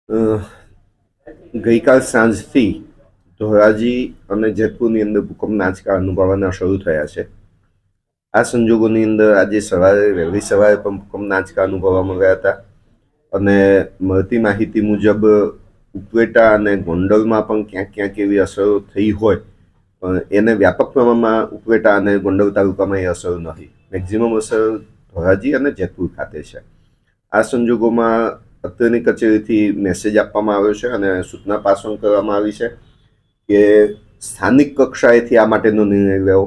અ, ગઈકાલ સાંજથી ધોરાજી અને જેતપુરની અંદર ભૂકંપના આંચકા અનુભવવાના શરૂ થયા છે. આ સંજોગોની અંદર આજે વહેલી સવારે પણ ભૂકંપના આંચકા અનુભવવા મળ્યા હતા અને મળતી માહિતી મુજબ ઉપલેટા અને ગોંડલમાં પણ ક્યાંક ક્યાંક એવી અસરો થઈ હોય, પણ એને વ્યાપક પ્રમાણમાં ઉપલેટા અને ગોંડલ તાલુકામાં એ અસર નથી. મેક્ઝિમમ અસર ધોરાજી અને જેતપુર ખાતે છે. આ સંજોગોમાં અત્યારની કચેરીથી મેસેજ આપવામાં આવ્યો છે અને સૂચના પાસ ઓન કરવામાં આવી છે કે સ્થાનિક કક્ષાએથી આ માટેનો નિર્ણય લેવો,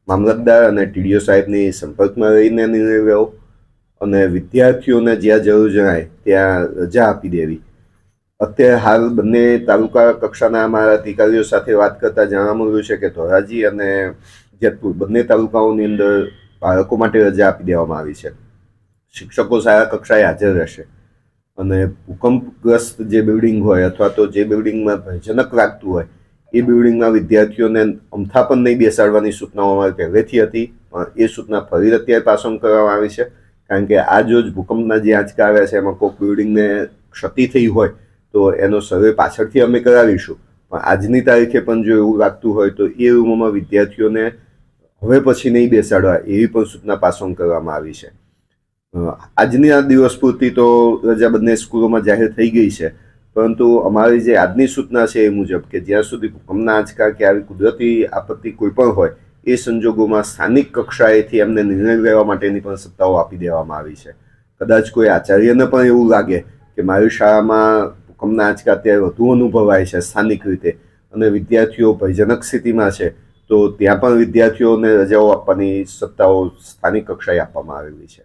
મામલતદાર અને ટીડીઓ સાહેબની સંપર્કમાં રહીને નિર્ણય લેવો અને વિદ્યાર્થીઓને જ્યાં જરૂર જણાય ત્યાં રજા આપી દેવી. અત્યારે હાલ બંને તાલુકા કક્ષાના અમારા અધિકારીઓ સાથે વાત કરતા જાણવા મળ્યું છે કે ધોરાજી અને જેતપુર બંને તાલુકાઓની અંદર બાળકો માટે રજા આપી દેવામાં આવી છે. શિક્ષકો શાળા કક્ષાએ હાજર રહેશે અને ભૂકંપગ્રસ્ત જે બિલ્ડિંગ હોય અથવા તો જે બિલ્ડિંગમાં ભયજનક લાગતું હોય એ બિલ્ડિંગમાં વિદ્યાર્થીઓને અમથા પણ નહીં બેસાડવાની સૂચનાઓ અમારી પહેલેથી હતી, પણ એ સૂચના ફરી અત્યારે પાસ ઓન કરવામાં આવી છે. કારણ કે આ જો ભૂકંપના જે આંચકા આવ્યા છે એમાં કોઈક બિલ્ડિંગને ક્ષતિ થઈ હોય તો એનો સર્વે પાછળથી અમે કરાવીશું, પણ આજની તારીખે પણ જો એવું લાગતું હોય તો એ રૂમોમાં વિદ્યાર્થીઓને હવે પછી નહીં બેસાડવા એવી પણ સૂચના પાસ ઓન કરવામાં આવી છે. આજની આ દિવસ પૂરતી તો રજા બંને સ્કૂલોમાં જાહેર થઈ ગઈ છે, પરંતુ અમારી જે આજની સૂચના છે એ મુજબ કે જ્યાં સુધી ભૂકંપના આંચકા કે આવી કુદરતી આપત્તિ કોઈ પણ હોય એ સંજોગોમાં સ્થાનિક કક્ષાએથી એમને નિર્ણય લેવા માટેની પણ સત્તાઓ આપી દેવામાં આવી છે. કદાચ કોઈ આચાર્યને પણ એવું લાગે કે મારી શાળામાં ભૂકંપના આંચકા અત્યારે વધુ અનુભવાય છે સ્થાનિક રીતે અને વિદ્યાર્થીઓ ભયજનક સ્થિતિમાં છે, તો ત્યાં પણ વિદ્યાર્થીઓને રજાઓ આપવાની સત્તાઓ સ્થાનિક કક્ષાએ આપવામાં આવેલી છે.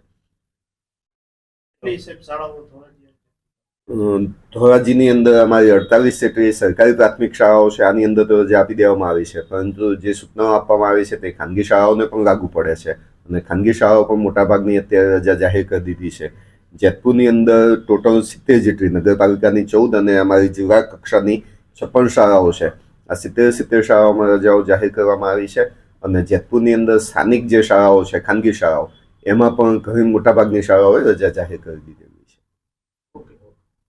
ધોરાજીની અંદર અમારી 48 જેટલી સરકારી પ્રાથમિક શાળાઓ છે. આની અંદર તો રજા આપી દેવામાં આવી છે, પરંતુ જે સૂચનાઓ આપવામાં આવી છે તે ખાનગી શાળાઓને પણ લાગુ પડે છે અને ખાનગી શાળાઓ પણ મોટાભાગની અત્યારે રજા જાહેર કરી દીધી છે. જેતપુરની અંદર ટોટલ 70 જેટલી નગરપાલિકાની 14 અને અમારી જિલ્લા કક્ષાની 56 શાળાઓ છે. આ 70 શાળાઓમાં રજાઓ જાહેર કરવામાં આવી છે અને જેતપુરની અંદર સ્થાનિક જે શાળાઓ છે ખાનગી શાળાઓ એમાં પણ ઘણી મોટાભાગની શાળાઓએ રજા જાહેર કરી દીધી.